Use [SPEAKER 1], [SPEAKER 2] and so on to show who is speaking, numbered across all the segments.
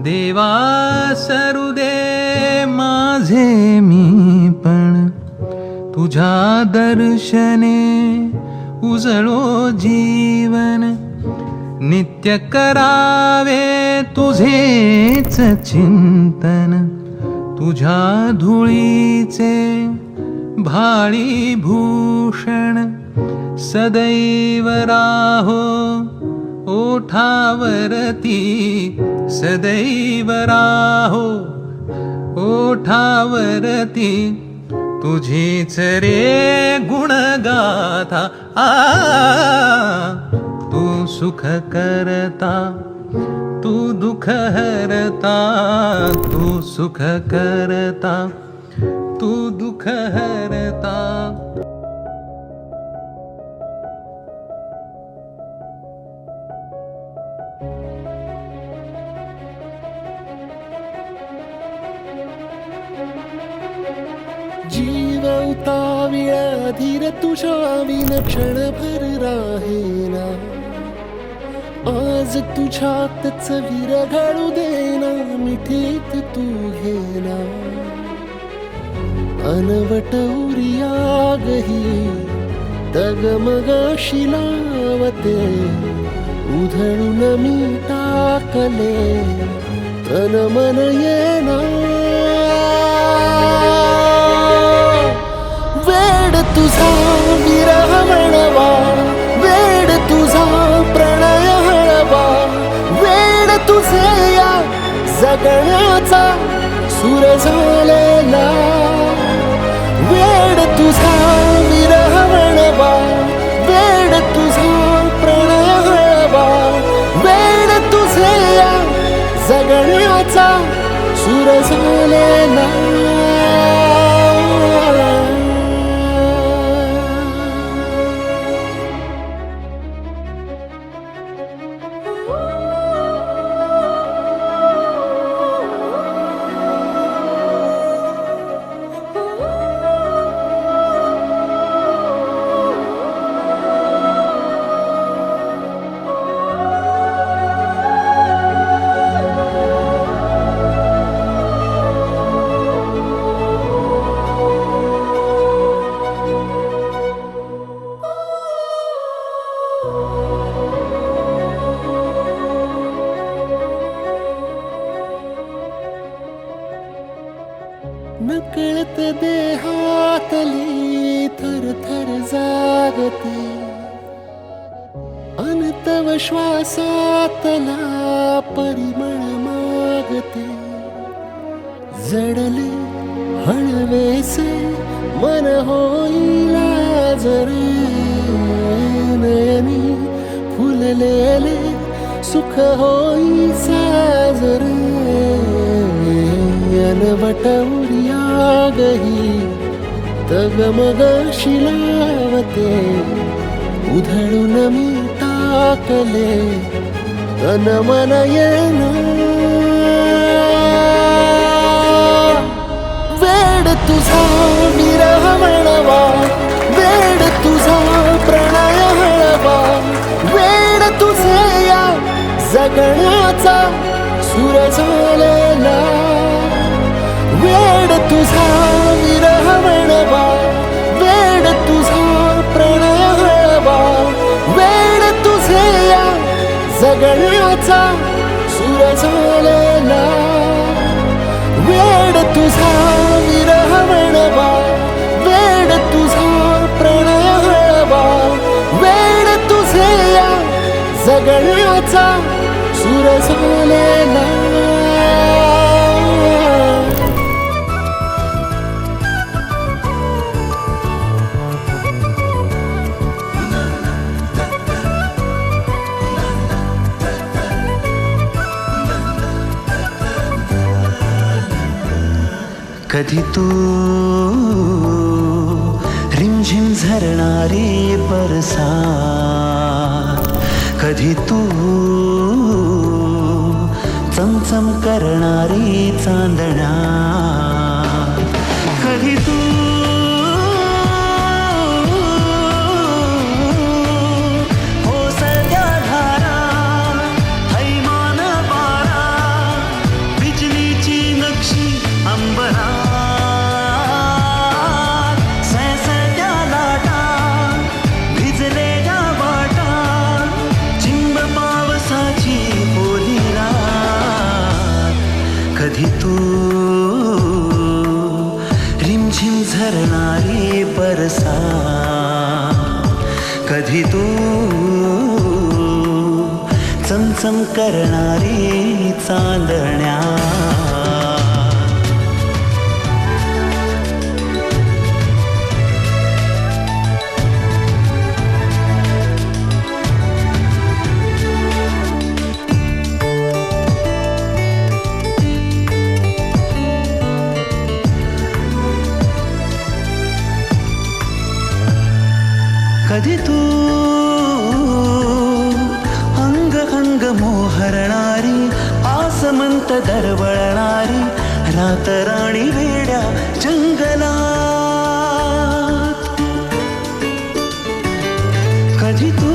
[SPEAKER 1] देवा सरू दे माझे मी पण तुझ्या दर्शने उजळो जीवन नित्य करावे तुझेच चिंतन तुझ्या धुळीचे भाळी भूषण सदैव राहो ओठावरती सदैव राहो ओठावरती तुझीच रे गुणगाथा तू सुख करता तू दुःख हरता तू सुख करता तू दुःख हरता.
[SPEAKER 2] जीव उताविळा धीर तुझ्या विन क्षणभर राहेना आज तुझ्यातच विरघळू देना मिठीत तू घेना अनवट उरियागही डगमगाशी लावते उधळून मी टाकले तन मन येना वेड तुझा विरह म्हणवा वेड तुझा प्रणय हळवा वेड तुझे या जगण्याचा सूर झालेला वेड तुझा विरह म्हणवा वेड तुझा प्रणय हळवा वेड तुझे या जगण्याचा सूर झालेला. नकळत देहातली थर थर जागते अनतव श्वासातला परिमळ मागते जडले हळवेसे मन होईला जरे नयनी फुललेले सुख होई साजरे अनवट उरियागही तगमगाशी लावते उधळून मी टाकले तन मन येना वेड तुझा विरह म्हणवा वेड तुझा प्रणय हळवा वेड तुझे या जगण्याचा सूर झालेला वेड तुझा विरह म्हणवा वेड तुझा प्रणय हळवा वेड तुझे या जगण्याचा सूर झालेला वेड तुझा विरह म्हणवा वेड तुझा प्रणय हळवा वेड तुझे या जगण्याचा सूर झालेला.
[SPEAKER 3] कधी तू रिमझिम झरणारी बरसात कधी तू चमचम करणारी चांदण्या कधी तू ओसत्या धारा हैमान बारा चमचम करणारी चांदण्या. कधी तू अंग अंग मोहरणारी आसमंत दरवळणारी रात राणी वेड्या जंगलात. कधी तू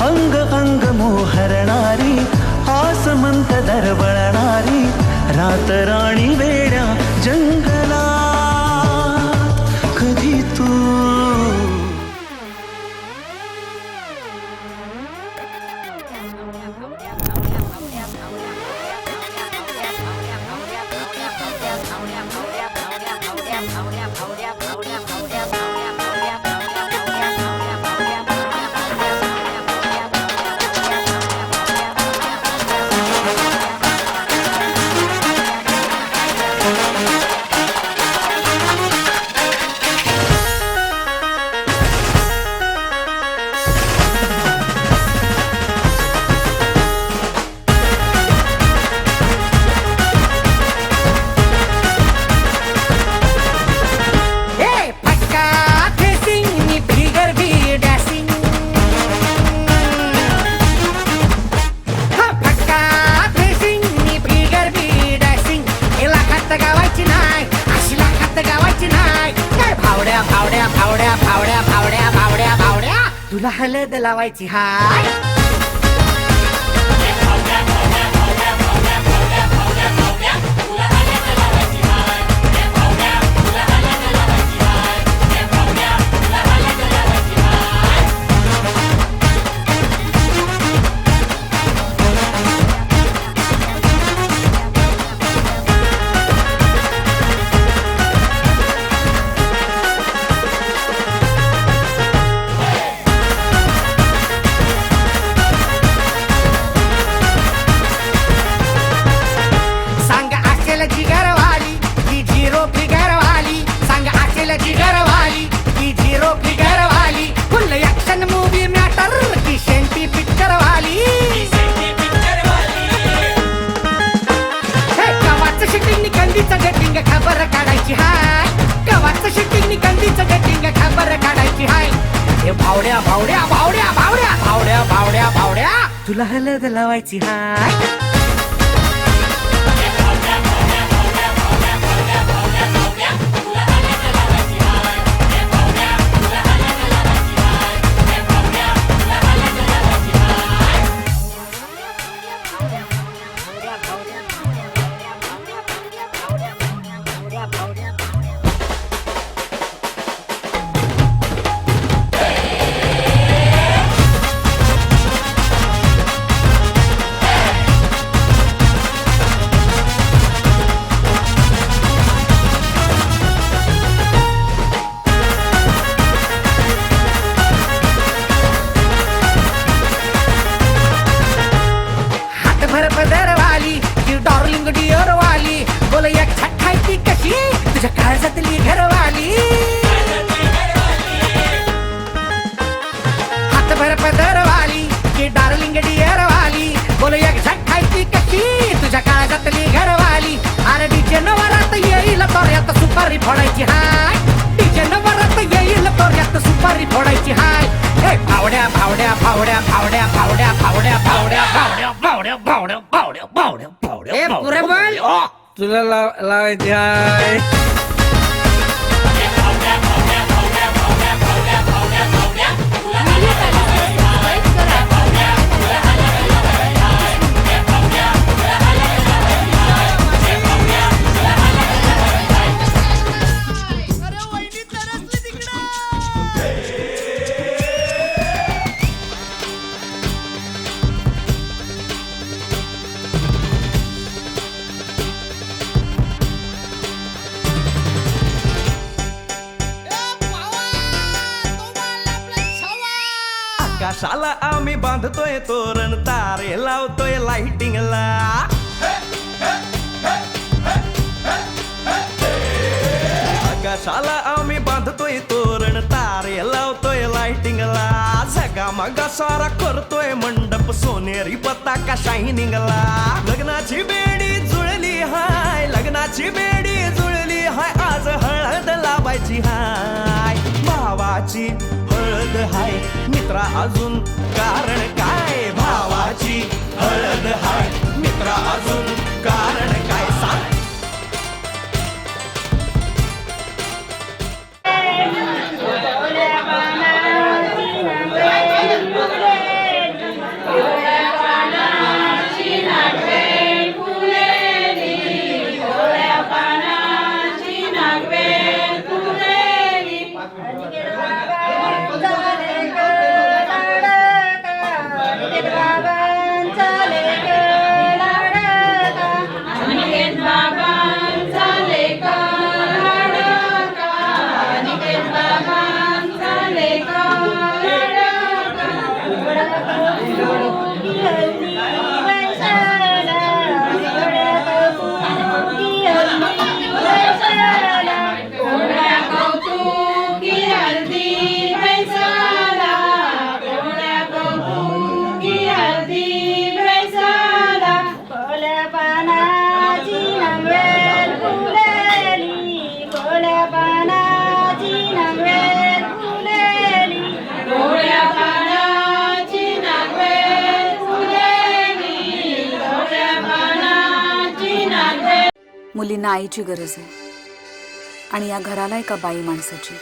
[SPEAKER 3] अंग अंग मोहरणारी आसमंत दरवळणारी रात राणी वेड्या जंगलात. कधी तू
[SPEAKER 4] तुला हळद लावायची हाय. खबर काढायची हाय. गव्हाचं शिट्टी कंदीचं गटिंग खबर काढायची हाय. हे भावड्या भावड्या भावड्या भावड्या भावड्या भावड्या भावड्या तुला हळद लावायची हाय. काळजातली घरवाली हातभर पदरवाली की डार्लिंग डिअरवाली बोल एक झटकायची कशी तुझ्या काळजातली घरवाली. अरे डीजे नवरात येईल तोऱ्यात सुपारी फोडायची हाय. डीजे नवरात येईल तोऱ्यात सुपारी फोडायची हाय. हे भावड्या भावड्या भावड्या भावड्या भावड्या भावड्या भावड्या भावड्या भावड्या भावड्या भावड्या भावड्या भावड्या तुला लावायची हाय.
[SPEAKER 3] आकाशाला आम्ही बांधतोय तोरण तारे लावतोय लाइटिंगला आकाशाला आम्ही बांधतोय तोरण तारे लावतोय लाइटिंगला सगा मगा सारा करतोय मंडप सोनेरी पताका शायनिंगला लग्नाची बेडी जुळली हाय लग्नाची बेडी जुळली हाय आज हळद लावायची हाय भावाची हळद हाय मित्रा अजून कारण काय भावाची हळद हाय मित्रा अजून कारण काय सांग
[SPEAKER 5] मुलींना आईची गरज आहे आणि या घराला एका बाई माणसाची.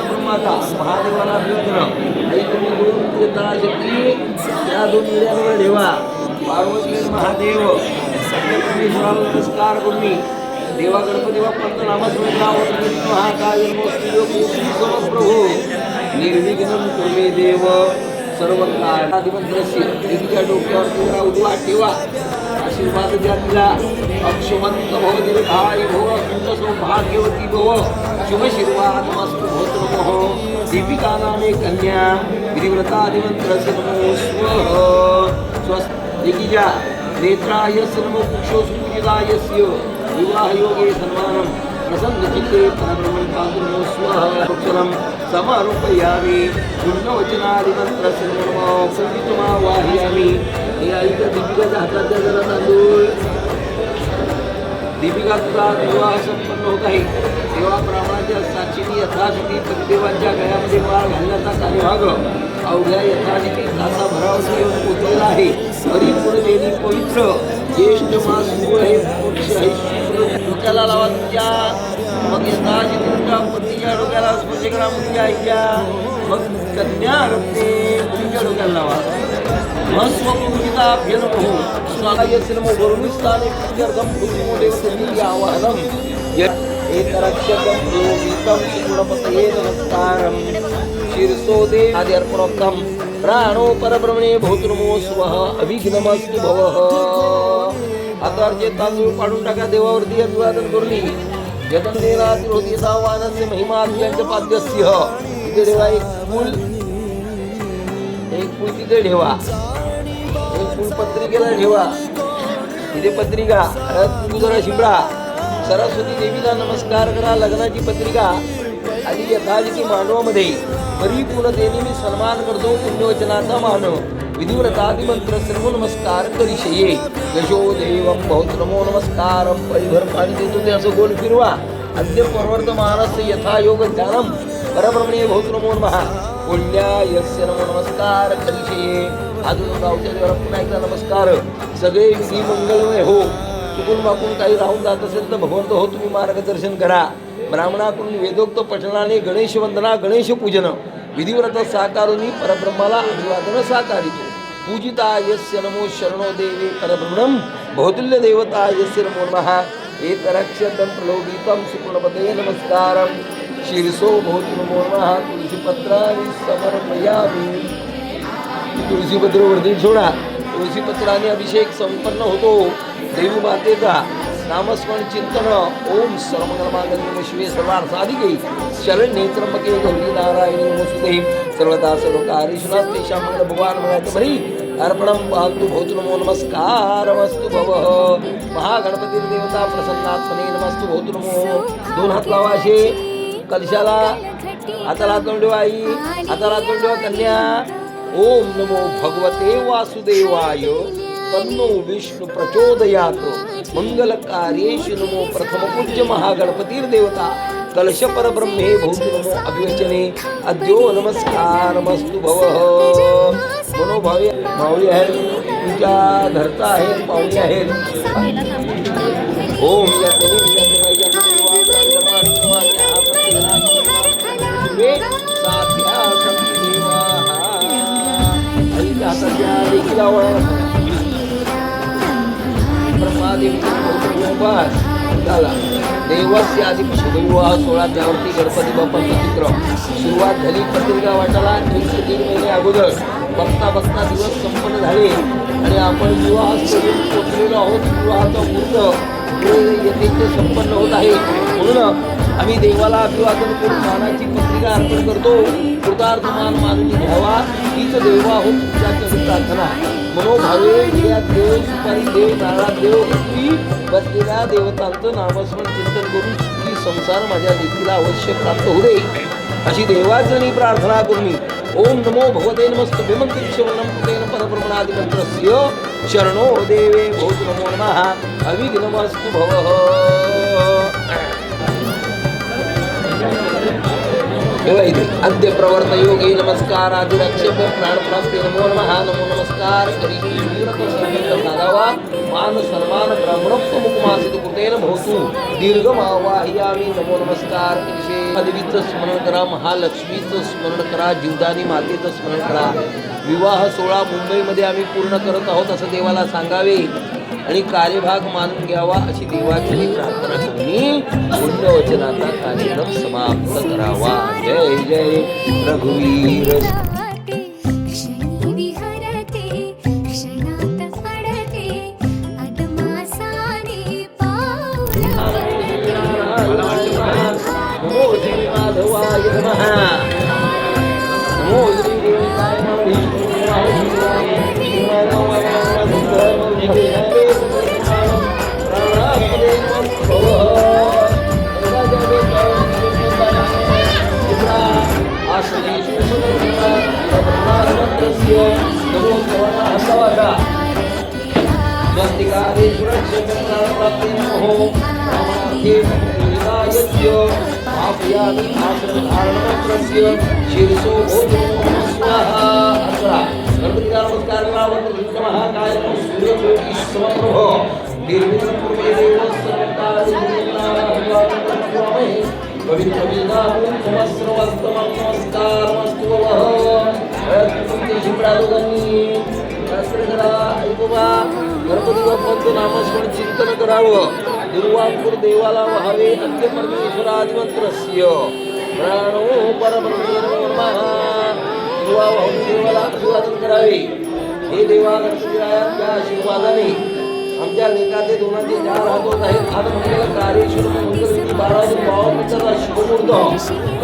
[SPEAKER 6] महादेवाला ठेवा पार्वती महादेव परमेश्वराला नमस्कार करून देवा गणपती बाप्पांचं नामस्मरण महाकाय प्रभू निर्विघ्नं कुर्मे देव सर्व काळाधिपत्रस्य तिच्या डोक्यावर तुला उजवा ठेवा आशीर्वाद द्या तिला अक्षमंत भव दीर्घाय भव अखंड सौभाग्यवती भव शुभशीर्वाद मस्तु भवतु नमः दीपिका नामे कन्या विधिव्रताधिमंत्रस्य नमो स्वः स्वस्तिकीजा नेत्रायस्य नमो कुक्षोसुपूजितायस्य विवाहयोगे सन्मानं प्रसन्नचित्ते परब्रह्मण्पादुर्नो स्वः कुक्षलं समारोपयामि पुण्यवचनादिमन्त्रस्य नमो पूजितमावाहयामि हे आईच्या दीपिकाच्या हाताच्या जरा तांदूळ दीपिका तुझा विवाह संपन्न होत आहे देवाप्रमाणाच्या साक्षीने यथाशक्ती पतिदेवांच्या गळ्यामध्ये माळ घालण्याचा कार्यभाग अवघ्या यथाशक्ती तासा भरावशी येऊन पोचलेला आहे परिपूर्ण देवी पवित्र ज्येष्ठ मास सुरू आहे डोक्याला लावा तुमच्या मग यथाशक्ती तुमच्या पतीच्या डोक्याला स्पर्श करा मुलीच्या आईच्या मग कन्या रक्ते मुलीच्या डोक्याला लावा स्वपूजिताभ्य नमो स्वाहायस्य नमो वरुणस्थाने पूज्यर्थं भूतिमोदेवतनी आवाहनम् एतरक्षकं योगितं सुगुणपतये नमस्कारं शीर्षोदे आदि अर्पणोक्तं प्राणो परब्रह्मणे भवतु नमो स्वः अभिघ्नमस्तु भवः. आता अर्चे तांदूळ काढून टाका देवावरती अभिवादन करून जगन्नेनातिरोधी सावानस्य महिमात्म्यांच्या पाद्यस्य तिथे ठेवा एक फूल तिथे ठेवा एक फूल पत्रिकेला ठेवा तिथे पत्रिका तू जरा शिंबडा सरस्वती देवीला नमस्कार करा लग्नाची पत्रिका आधी यथाविधी मानवामध्ये परिपूर्णतेने मी सन्मान करतो पुण्यवचनाचा मानव विधिव्रतादिमंत्र सर्व नमस्कार करिष्ये यशो देवं बहुत नमो नमस्कार परिभर पाणी देतो ते असं गोल फिरवा अद्य प्रवर्तमानस्य यथा योग ज्ञानम परब्रह्मणे बहुत नमो नमः पुण्या यस्य नमो नमस्कार करिष्ये अजून गावच्या देवाला पुन्हा एकदा नमस्कार सगळे विधी मंगलमय हो चुकून माकून काही राहून जात असेल तर भगवंत हो तुम्ही मार्गदर्शन करा. ब्राह्मणाकडून वेदोक्त पठणाने गणेश वंदना गणेश पूजन विधिव्रत साकारुनी परब्रह्माला अभिवादन साकारितो. पूजिता यस्य नमो शरणो देवे परब्रह्मणं बहुतुल्य देवता यस्य नमो नमः. एतरक्षतं प्रलोभितं सुपूर्णपते नमस्कारं शीर्षो भवतु नमो नमः. तुळशीपत्राणि समर्पयामि. तुळशीपत्र वरती सोडा. तुळशीपत्राने अभिषेक संपन्न होतो देवी मातेचा. नामस्मरण चिंतन ओम सर्वमंगलमांगल्ये शिवे सर्वार्थसाधिके शरण्ये त्र्यंबके गौरी नारायणी नमोस्तुते सर्वदा सर्वकार्येषु तेषां मंगल भगवान् भवतु बरी अर्पणं पान्तु भवतु नमो नमस्कारमस्तु भवः. महागणपती देवता प्रसन्नात्मने नमस्तु भवतु नमो. दोन हात लावा असे कलशाला. हाताला तोंड आई हाताला तोंड कन्या. ओम नमो भगवते वासुदेवाय तन्नो विष्णु प्रचोदयात. मंगल कार्येषु नमो. प्रथम पूज्य महागणपतीर्देवता कलश परब्रह्मे भवतु नमो अभिवचने अद्यो नमस्कारमस्तु भवः. मनोभावे माऊली आहेत तुमच्या धरता आहेत पाहुणे आहेत. ओम देवस्य आधी शुभविवाह सोहळा त्यावरती गणपती बाप्पाचं चित्र सुरुवात झाली. पत्रिका वाटायला 1-3 महिने अगोदर बघता बघता दिवस संपन्न झाले आणि आपण विवाह करून पोचलेलो आहोत. विवाहाचा मुहूर्त येथे संपन्न होत आहे. म्हणून आम्ही देवाला अभिवादन करून मानाची पत्रिका अर्पण करतो. कृतार्थ मान मानून घ्यावा हीच देवा हो तुमच्या प्रार्थना. मनोभावे विड्यात देव सुपारी देव नारळात देव भक्ती बसलेल्या देवतांचं नामस्मरण चिंतन करून ही संसार माझ्या लेकीला अवश्य प्राप्त होऊ दे अशी देवाचनी प्रार्थना करून ओम नमो भगवते नमस्तुभ्ये मंत्रिक्षवनं पुतेन परब्रह्मणादिमन्त्रस्य शरणो देवे भवतु नमो नमः. अविघ्नमस्तु भवः. अद्य प्रवर्त योगे नमस्कार आदिरक्षेभ्य प्राणप्राप्ते नमो नमः. नमो नमस्कार करिवा मान सन्मान ब्राह्मणत्व मुखमासित कृतेन भवतु दीर्घमावाह्यामि. नमो नमस्कार देवीचं स्मरण करा. महालक्ष्मीचं स्मरण करा. जीवदानी मातेचं स्मरण करा. विवाह सोहळा मुंबईमध्ये आम्ही पूर्ण करत आहोत असं देवाला सांगावे आणि कार्यभाग मानून घ्यावा अशी देवाची प्रार्थना करून पुण्यवचनाचा कार्यक्रम समाप्त करावा. जय जय रघुवीर. नमो श्री माधवाय नमः. नमो श्री देवाय नमः. गणपती बाप्पांचं नामस्मरण चिंतन करावं. दुर्वांकुर देवाला व्हावे अंत्य परमेश्वरादिमंत्रस्य प्राणो परब्रह्मे नमो नमः. दुर्वा वाहून देवाला अभिवादन करावे. हे देवा गणपतीरायांच्या आशीर्वादाने आमच्या लेखाचे दोनाचे 4 हात होत आहेत. आज मंगल कार्येश्वर मंगलविधी 12 भावाचा शुभमुहूर्त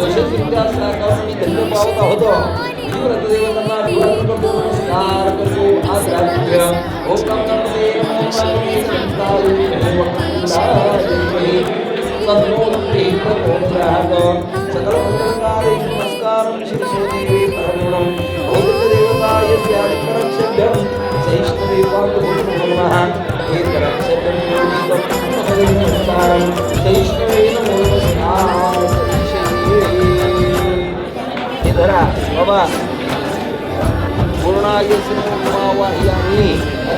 [SPEAKER 6] यशस्वीरित्या साकारून मी धन्य पावत आहोत. देवतांना अभिवादन करतो. नमस्कार करतो. आज रात्री ओम गणपते सकल मंगलकारे नमस्कारं शिरसो देवे परमं देवताय त्यादिकरक्षभ्यं सहिष्णवे पादुभूतो नमः. एकरक्षभ्यं नमस्कारं सहिष्णवे नमो नमस्कार. हे धरा बाबा पूर्णाय श्रीमावाह्यामि.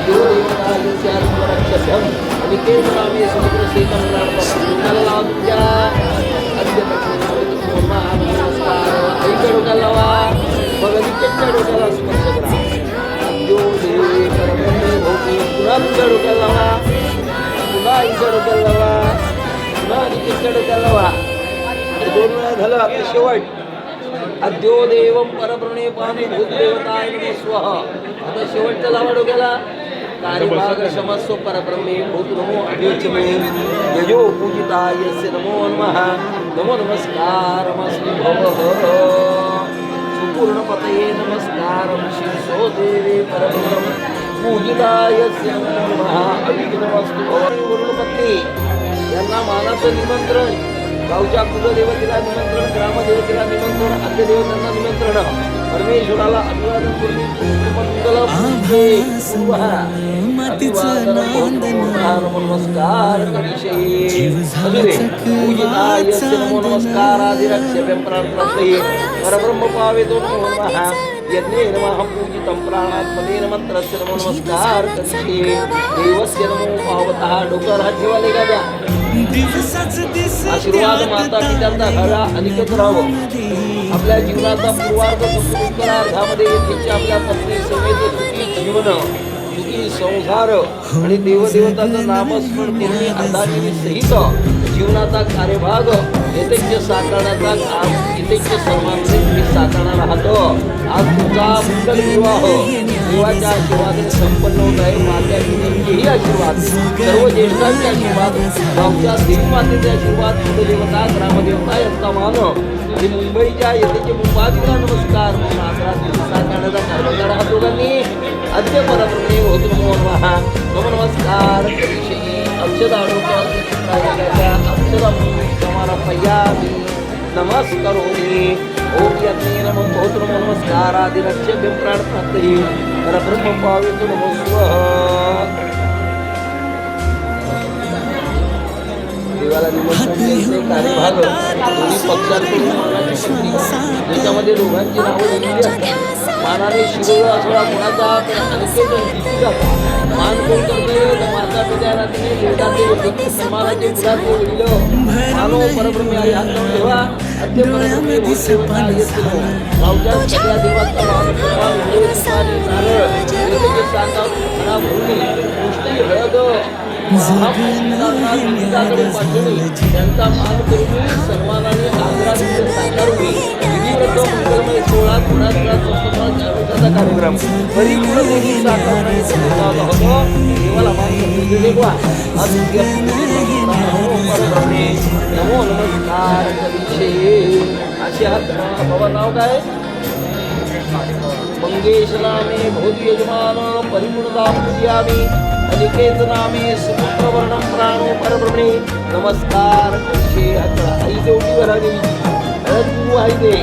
[SPEAKER 6] देवदेवताय त्यादिकरक्षभ्यं आणि ते नामे समुद्र सेतम डोक्याला लावा तुमच्या नमस्कार आईच्या डोक्याला लावा मग अधिकच्या डोक्याला स्पर्श करा जो देवी परब्रह्मे भोवती पुन्हा तुमच्या डोक्याला लावा पुन्हा आईच्या डोक्याला लावा पुन्हा अधिकच्या डोक्याला लावा 2 वेळा झालं आता शेवट अद्यो देवम परब्रह्मे पाहणे भूतदेवताय नमो स्वाहा आता शेवटचं लावा डोक्याला कार्यभाग क्षमस्व परब्रह्मे भूत नमो अभ्योचमे यजो पूजितायस्य नमो नमः नमो नमस्कारमस्तु भवः सुपूर्णपतये नमस्कारं शिरसो देवे परब्रह्म पूजितायस्य नमो नमः अभिघ्नमस्तु भवः वरुणपत्नी यांना मानाचं निमंत्रण गावच्या कुलदेवतेला निमंत्रण ग्रामदेवतेला निमंत्रण अन्य देवतांना निमंत्रण परमेश्वराला अभिवादन नमस्कार नमो नमस्कार आदिरक्ष्यभ्यं प्रार्थनास्तये परब्रह्म पावेतो नमो नमः यज्ञे नमः पूजितं प्राणात्मनेन मंत्रस्य नमो नमस्कार करिष्ये देवस्य नमो पावतः डोकर हात ठेवाले का द्या आशीर्वाद माता पित्यांचा घडा अनिकत राहावं आपल्या जीवनाचा पूर्वार्ध संपूर्ण अर्धामध्ये येथे आपल्या पत्नी समेत सुखी जीवन सुखी संसार आणि देवदेवताचं नामस्मरण करून अर्धांगिनी सहित जीवनाचा कार्यभाग यथेच्छ साकारण्याचा काम यथेच्छ सर्वांचे तुम्ही साकारणार आहात आज तुमचा मंगल विवाह देवाच्या आशीर्वादाने संपन्न होत आहे मात्या पित्यांचेही आशीर्वाद सर्व ज्येष्ठांचे आशीर्वाद गावच्या देवी मातेचे आशीर्वाद कुलदेवता ग्रामदेवता यांचा मान आणि मुंबईच्या येथेचे मुंबादिला नमस्कार म्हणून आग्रात साकारण्याचा कार्यभाग आहात दोघांनी अद्य परब्रह्मे होत नमो नमः नमो नमस्कार अक्षदा अक्षदा समर्पयामि नमस्करोमि ओम यज्ञे नमो भवतु नमो नमस्कार आदिरक्ष्यभ्यं प्रार्थनास्तये परब्रह्म पावेतु नमो स्वः देवाला निमंत्रण कार्यभाग दोन्ही पक्षांकडून मानाची पत्रिका ज्याच्यामध्ये दोघांची नावं लिहिलेली असतात मानाने शिरोळा असोळा कोणाचा अनेक दिसली जातात मान कोण करतोय तर माता पित्याला तिने देवताचे सन्मानाचे मुलाचे वडील मानो परब्रह्मे आई हात लावून ठेवा अद्य परब्रह्मे भूतदेवता येतो गावच्या सगळ्या देवाचा मान सन्मान होईल आणि नारळ देवतेचे सांगा खरा भरणी गोष्टी हळद त्यांचा मान करून सन्मानाने आदराने साकारून विधिव्रत मंगलमय 16 पुण्याचा कार्यक्रम परिपूर्ण देवी साकारण्याचा होतो देवाला मान परब्रह्मे नमो नमस्कार करिष्ये असे हात बाबा नाव काय मंगेश नामे भोधी यजमान परिपूर्णता पूजयामि अनिकेत नामे सुपुत्रवर्णं प्राणो परब्रह्मे नमस्कार करिष्ये आई देवटीवर हवी गुरु आहे ते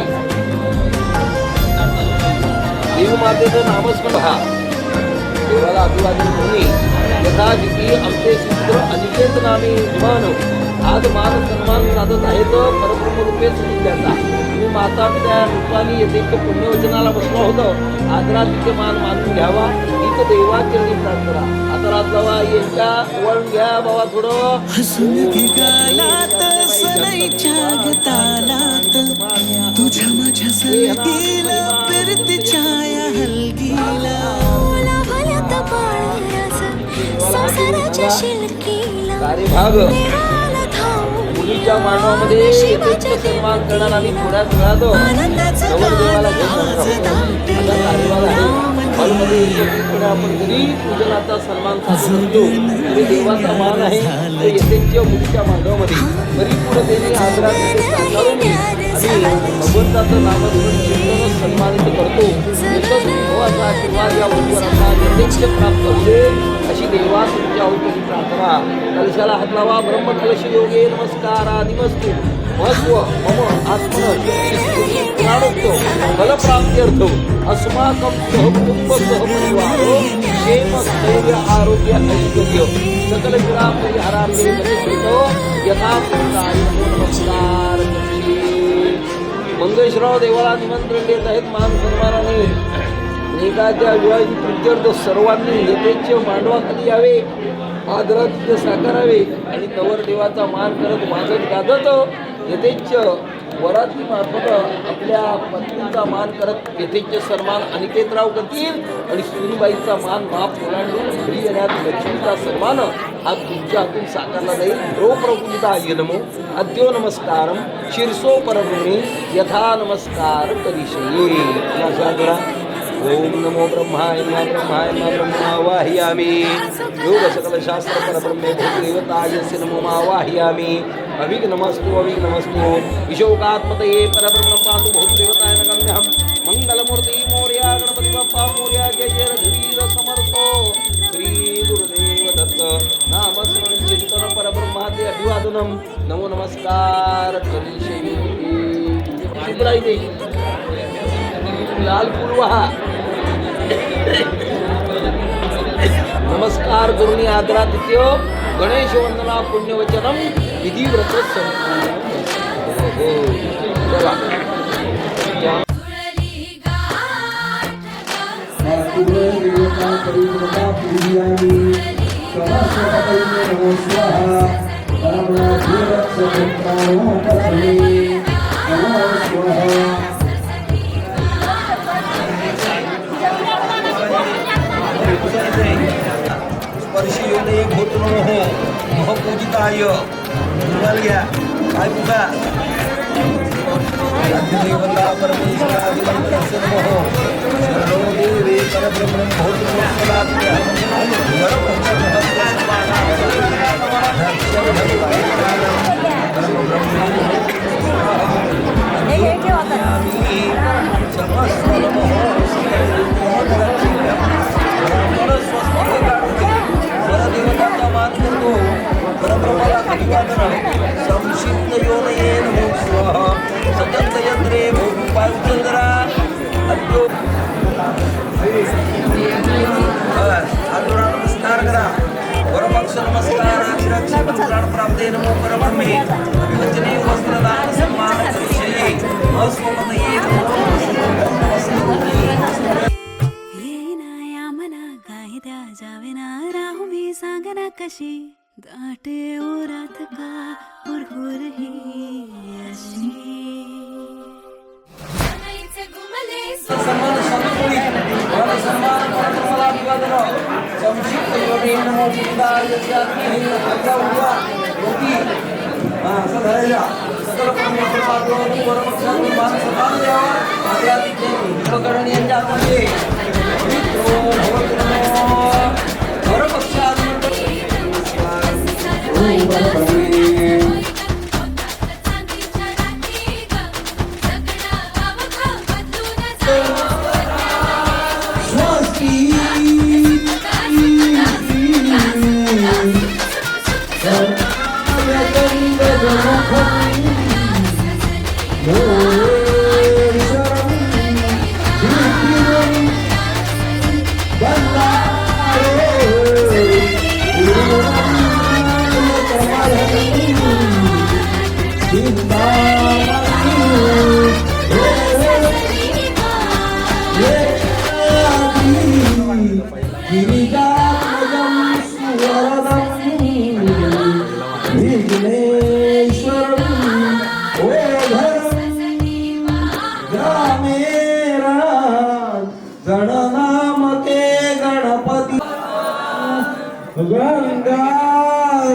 [SPEAKER 6] देव मातेचं नामस्मरण पहा देवाला अभिवादन होणे यथा जिथे आमचे सूत्र अनिकेत नामे यजमान आज मान सन्मान साधत आहेत परब्रह्म रूपे त्याचा तुम्ही माता पित्या रूपाने येथे पुण्यवचनाला बसला होतं आदरातिथ्य मान मानून घ्यावा हीच देवाचरणी प्रार्थना आता रात लावा यांच्या वळून घ्या बाबा थोडं
[SPEAKER 2] तुझ्या माझ्या सलगीला फिरती छाया हलगीला
[SPEAKER 6] कार्यभाग मुलीच्या मानवामध्ये सन्मान करणार आणि थोड्याच वेळात नवरदेवाला आपण जरी पूजनाचा सन्मान साधू असलो तरी देवाचा मान आहे तो यथेच्छ मुलीच्या मानवामध्ये परिपूर्णतेने आदराने साकारून आणि भगवंताचं नामस्मरण सन्मानित करतो देवाचा आशीर्वाद या वधूवरांना यथेच्छ प्राप्त होते अशी देवा तुमच्या औपचारिक प्रार्थना कलशाला हात लावा ब्रह्मकलश योगे नमस्कार आदिमस्तु महत्व मम आत्मन पुराणोक्तो फलप्राप्त्यर्थ अस्माकं सहकुटुंब सहपरिवार क्षेम स्थैर्य आरोग्य ऐश्वर्य सकल विरा परिहारार्थे कथितो यथा नमस्कार मंगेशराव देवाला निमंत्रण देत आहेत मान सन्मानाने एकाच्या विवाहाची प्रित्यर्थ सर्वांनी यथेच्छ मांडवाखाली यावे आदरातिथ्य साकारावे आणि नवरदेवाचा मान करत वाजत गाजत यथेच्छ वराती मार्फत आपल्या पत्नीचा मान करत यथेच्छ सन्मान अनिकेतराव करतील आणि सुनीबाईचा मान माप ओलांडून घरी येण्यात लक्ष्मीचा सन्मान हा तुमच्या हातून साकारला जाईल. रो प्रभुताय नमो अद्यो नमस्कारम शिरसो परभूमी यथा नमस्कार करिष्ये. ओम नमो ब्रह्माय नमः ब्रह्माय नमः ब्रह्मावाहयामि. योग सकल शास्त्र परब्रह्मे भूदेवतायस्य नमो मावाहयामि. अभिघ्नमस्तु अभिघ्नमस्तु. विशोकात्मतये परब्रह्म पातु भूदेवताय नगम्यहं. मंगलमूर्ति मोरया गणपति बप्पा मोरया. जय जय रघुवीर समर्थो. श्री गुरुदेव दत्त. नामस्मरण चिंतन परब्रह्माचे अभिवादनम. नमो नमस्कार करिष्ये. शुभराई दे लाल पूर्वा नमस्कार करुणी आदरातिथ्य गणेश वंदना पुण्यवचनम विधिव्रत स्पर्शी योने भूत नमो महपूजिताय. घ्या काय पुका देवता परमेश्वरादिवंतस्य नमो शरणो देवे परब्रह्म भूत स्वरदेवताचा मान करतो. परब्रह्माला अभिवादन. संक्षिप्त योनये नमो स्वाहा. सतत यंत्रे भूपाय उचंदरा अद्यो आदुरा नमस्कार करा. वरपक्ष नमस्कार अक्षरक्षण प्राण प्राप्ते नमो परब्रह्मे. अभिवचने वस्त्रदान सन्मान करिष्ये. अस्ममतये नमो
[SPEAKER 2] जावेना राहू मी सांगना कशी दाटे ओरात का भरपूर ही अशी.
[SPEAKER 6] सन्मान संतुलित वन सन्मान परब्रह्माला अभिवादन. संक्षिप्त योने नमो बुद्धाय आत्महि आज्ञा उद्या होती. असं धरायला सकल परमेश्वराकडून वरपक्षाकडून मान सन्मान द्यावा. आदरातिथ्य उपकरण यांच्या हातामध्ये मित्रो भवतु नमो.
[SPEAKER 7] गंगा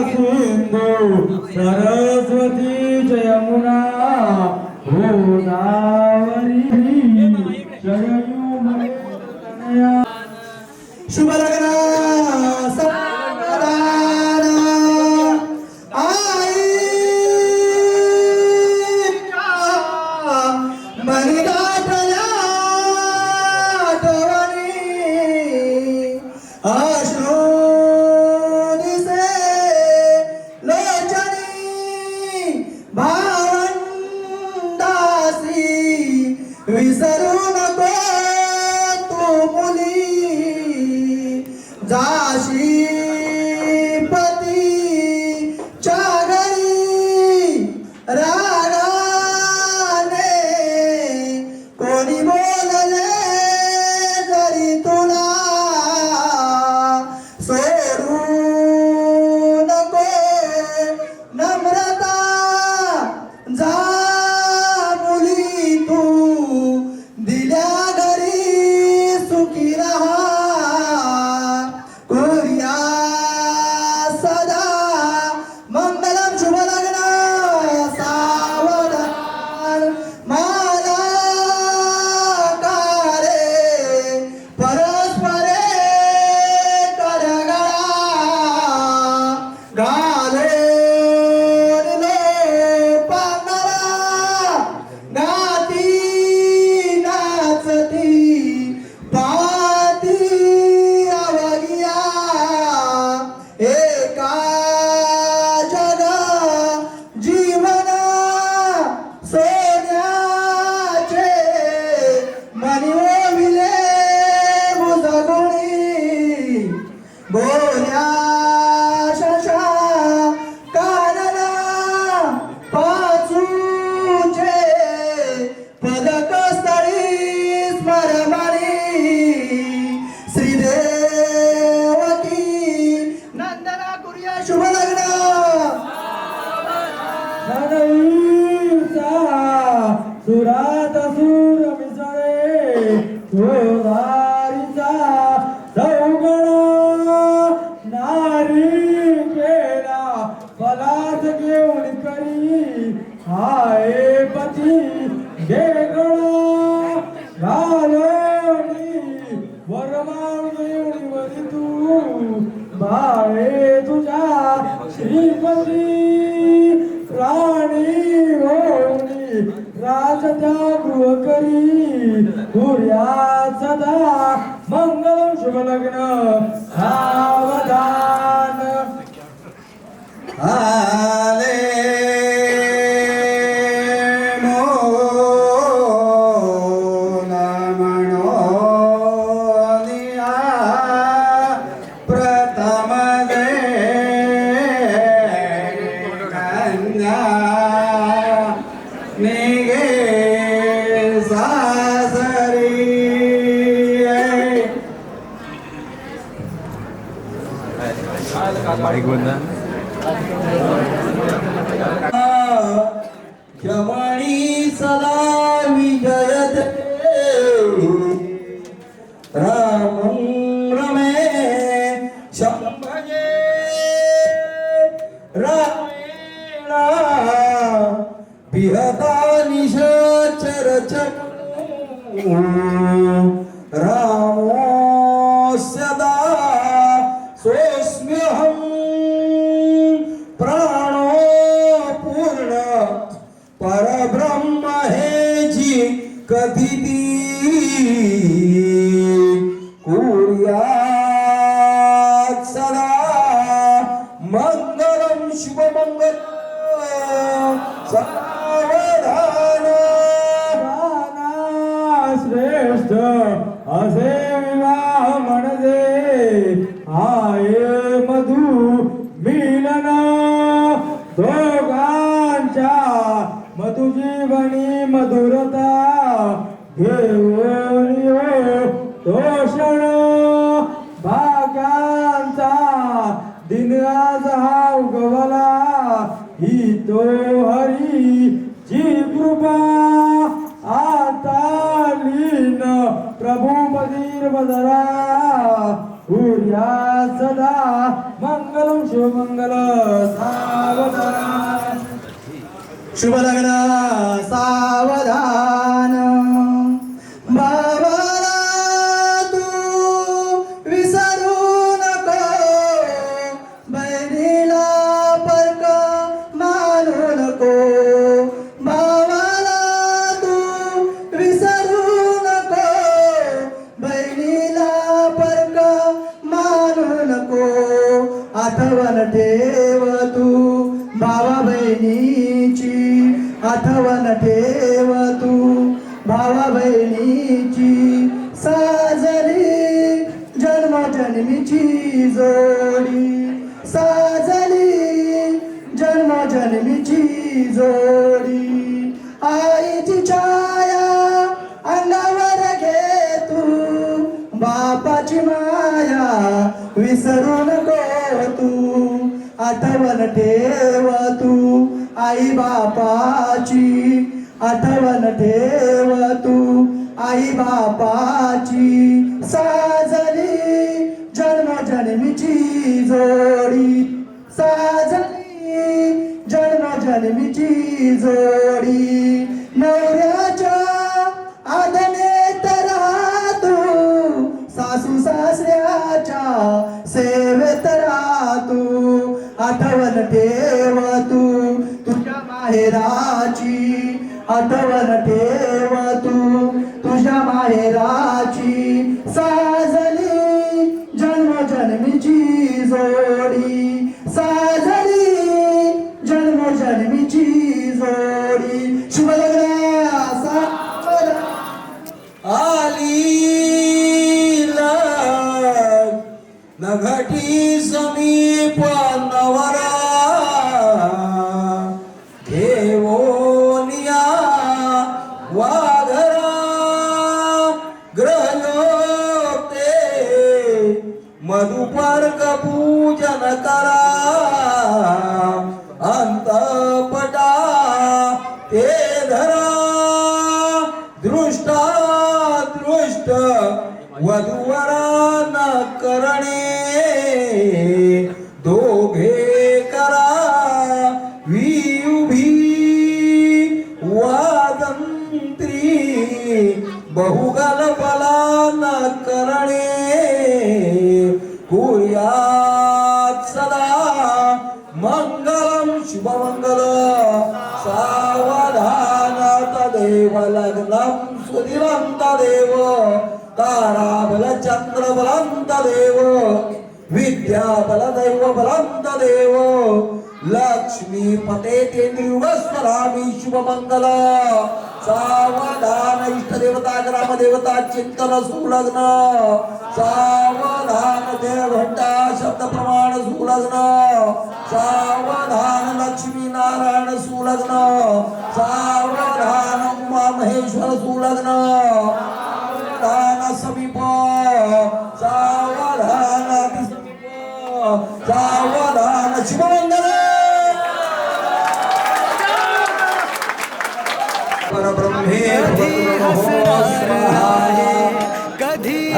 [SPEAKER 7] सिंधु सरस्वती जयमुना गोदावरी शरयू शुभ लग्न सावधान. आई मनिदाटल्या आठवणी अश्रू विसरू नको तू मुली जाशी पतीच्या घरी रागाने कोणी बोलले जरी तुला सोडून मोदक स्थळी स्मरमणी श्रीदेवकी नंदना करूया शुभ लग्न सुरात सूर मिसळे गोदारीचा चौगण नारी केला पलास घेऊन करी हाय पती वेगळा घालोनी वरमाळ घेऊन वरी तू बाळे तुझ्या श्रीपती राणी होणी राज त्या गृह करी पुर्या सदा मंगल शुभ लग्न सावधान आले प्रथम निगे सासरी
[SPEAKER 1] माईक बंद.
[SPEAKER 7] जमणी सदा विजयते रामं रमे शंभजे रामेणा विहता निशाचर रामो सदा सोऽस्म्यहं प्राणो पूर्ण परब्रह्म हे जी कधी कुर्यात् सदा मंगलम शुभमंगल सावधान श्रेष्ठ असे विवाह म्हणजे आये मधु मिलन दोघांच्या मधुजीवनी मधुरता घेऊन तोषण भाग्यांचा दिन आज हा उगवला ही तो हरी जी कृपा आता लीन प्रभू मधीर बदरा उर्या सदा मंगलम शुभमंगल सावधान शुभ लग्न सावधान बाबाला तू विसरू नको बहिणीला परक मानू नको बाबाला तू विसरू नको बहिणीला परक मानू नको आठवण ठेव तू भावा बहिणीची आठवण ठेव तू भावा बहिणीची साजली जन्मजन्मीची जोडी साजली जन्मजन्मीची जोडी आईची छाया अंगावर घे तू बापाची माया विसरू नको तू आठवण ठेव तू आई बापाची आठवण ठेव तू आई बापाची साजली जन्मजन्मीची जोडी साजली जन्मजन्मीची जोडी नवऱ्याच्या आदनेत राहा तू सासू सासऱ्याच्या सेवेत राहा तू आठवण ठेव तू तुझ्या माहेराची आठवण ठेव तू तुझ्या माहेराची साजली जन्मजन्मीची जोडी साजली जन्मजन्मीची जोडी शुभ लग्न सावधान आली नघटी समीप नवरा घेऊनिया वाघ वधुपर्क पूजन करा अंतपटा ते धरा दृष्टा दृष्ट वधूवरांना करणे दोघे करा विउभी वादंत्री बहुगल बलांना करणे कुर्यात सदा मंगलम शुभमंगल सावधान तदेव लग्नम सुधीरं तदेव ताराबल चंद्रबलं तदेव विद्याबल दैवबलं तदेव लक्ष्मीपते तेन्द्रियुगस्वरामि शुभमंगल सावधान इष्टदेवता ग्रामदेवता चिंतन सुलग्न सावधान देव घंटा शब्द प्रमाण सुलग्न सावधान लक्ष्मी नारायण सुलग्न सावधान उमा महेश्वर सुलग्न सावधान समीप सावधान अतिसमीप सावधान शुभमंगल परब्रह्मे
[SPEAKER 3] कधी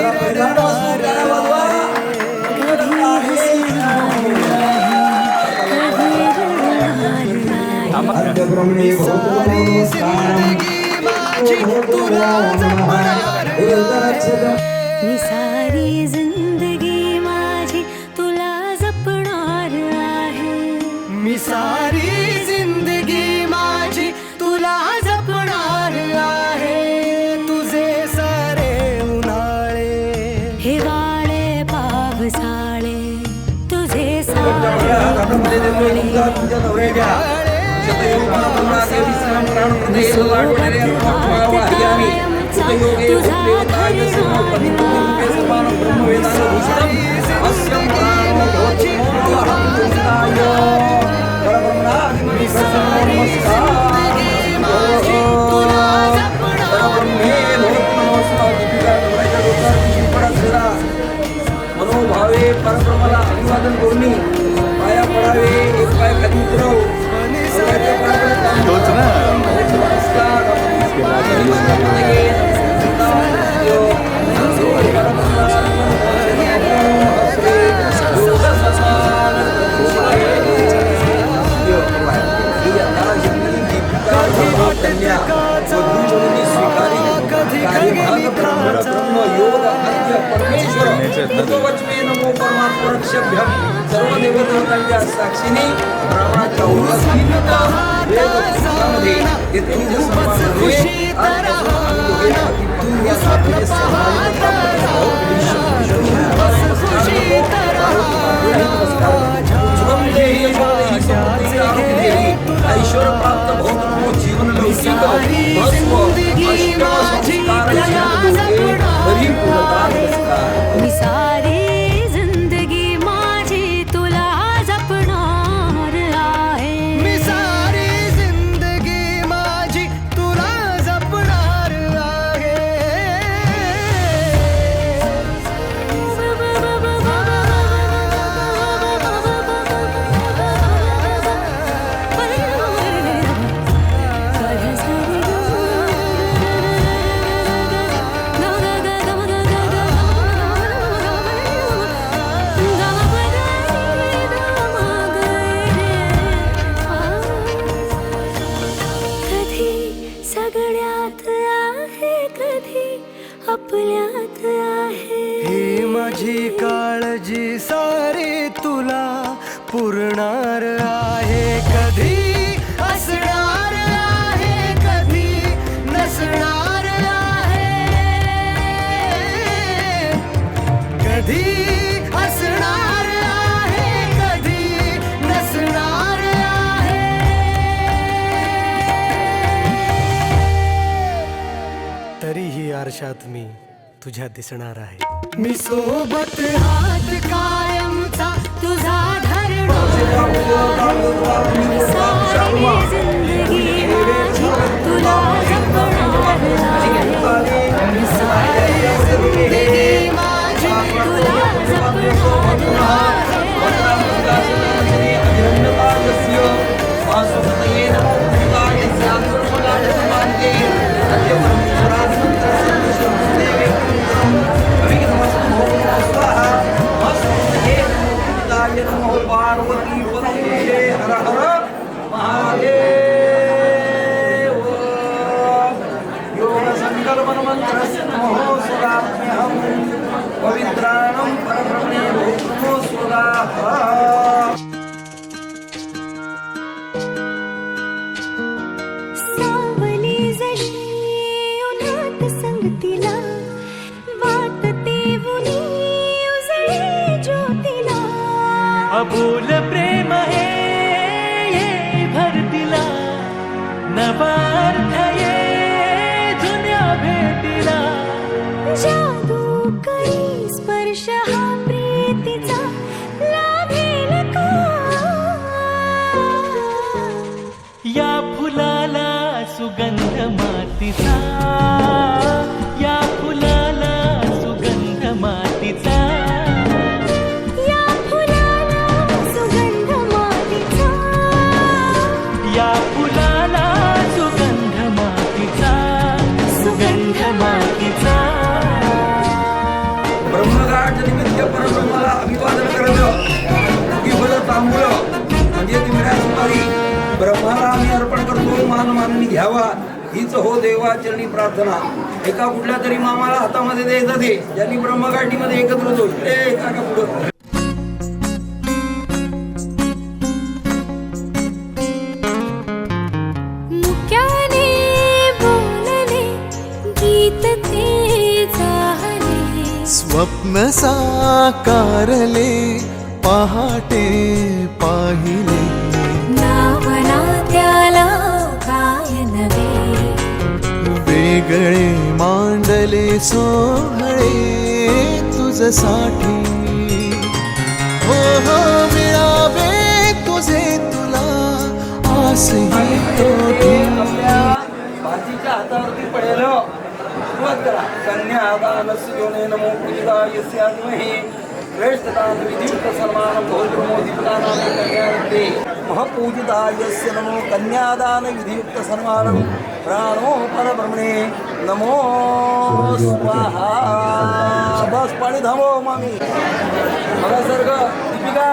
[SPEAKER 2] मी सारी जिंदगी माझी तुला जपणार आहे
[SPEAKER 3] मी सारी जिंदगी माझी तुला जपणार आहे तुझे सारे उन्हाळे
[SPEAKER 2] हिवाळे पावसाळे तुझे सारे
[SPEAKER 6] मनोभावे परब्रह्माला अभिवादन करून पाया पडावे एक पाय खाली उतरव सर्व देवतांच्या साक्षीने ब्राह्मणाच्या ऐश्वर प्राप्त भौतिक जीवन
[SPEAKER 2] मी सारी जिंदगी माझी तुला जपणार आहे
[SPEAKER 3] मी सारी जिंदगी माझी तुला जपणार आहे
[SPEAKER 2] सगळ्यात आहे कधी आपल्यात आहे
[SPEAKER 3] ही माझी काळजी सारी तुला पुरणार आहे कधी असणार आहे कधी नसणार आहे कधी असणार आहे कधी नसणार आहे तरीही आरशात मी तुझ्या दिसणार आहे मी सोबत हात कायमचा तुझा धरणार
[SPEAKER 2] सारी जिंदगी माझी तुला जपणार आहे मी सारी जिंदगी माझी तुला जपणार
[SPEAKER 7] मंत्रस्य नमो सुराम्यहं पवित्राणं परब्रह्मणे नमो स्वाहा
[SPEAKER 2] सावली जशी उन्हात संगतीला वाटते उनी उजळे ज्योतीला
[SPEAKER 3] अबोल प्रेम हे भरतीला नवार्थ ये जुन्या भेटीला
[SPEAKER 2] जादू करी स्पर्श हा प्रीतीचा लाभेल का
[SPEAKER 3] या फुलाला सुगंध मातीचा या फुलाला सुगंध मातीचा
[SPEAKER 2] या फुलाला सुगंध मातीचा
[SPEAKER 3] या फुलाला सुगंध मातीचा सुगंध मातीचा
[SPEAKER 7] ब्रह्मगाठ निमित्त परब्रह्माला अभिवादन करत की फल तांबूळ म्हणजे तिमड्या सुपारी ब्रह्माला आम्ही अर्पण करतो मानमाननी घ्यावा हीच हो देवाचरणी प्रार्थना एका कुठल्या तरी मामाला हातामध्ये द्यायचं ते ज्यांनी ब्रह्मगाठीमध्ये एकत्र होतो ते काका पुढं
[SPEAKER 2] मुक्याने बोलले गीत ते जाहले
[SPEAKER 8] स्वप्न साकारले पहाटे पाहिले
[SPEAKER 2] नावना त्याला काय नवे
[SPEAKER 8] वेगळे मांडले सोहळे तुझसाठी हो हो मिळावे तुझे तुला आसही होती
[SPEAKER 7] आपल्या भाजीच्या हातावरती पडेल सुरुवात करा कन्यादानस्य योने नमो पूजिता यस्याद्महे श्रेष्ठदान विधियुक्त सन्मान बहुद्रमो दीपदानां कन्यायते महपूजिता यस्य नमो कन्यादान विधियुक्त सन्मानं प्राणो परब्रह्मणे नमो स्वाहा बस पाणी थांबव मामी मला सर्ग दीपिका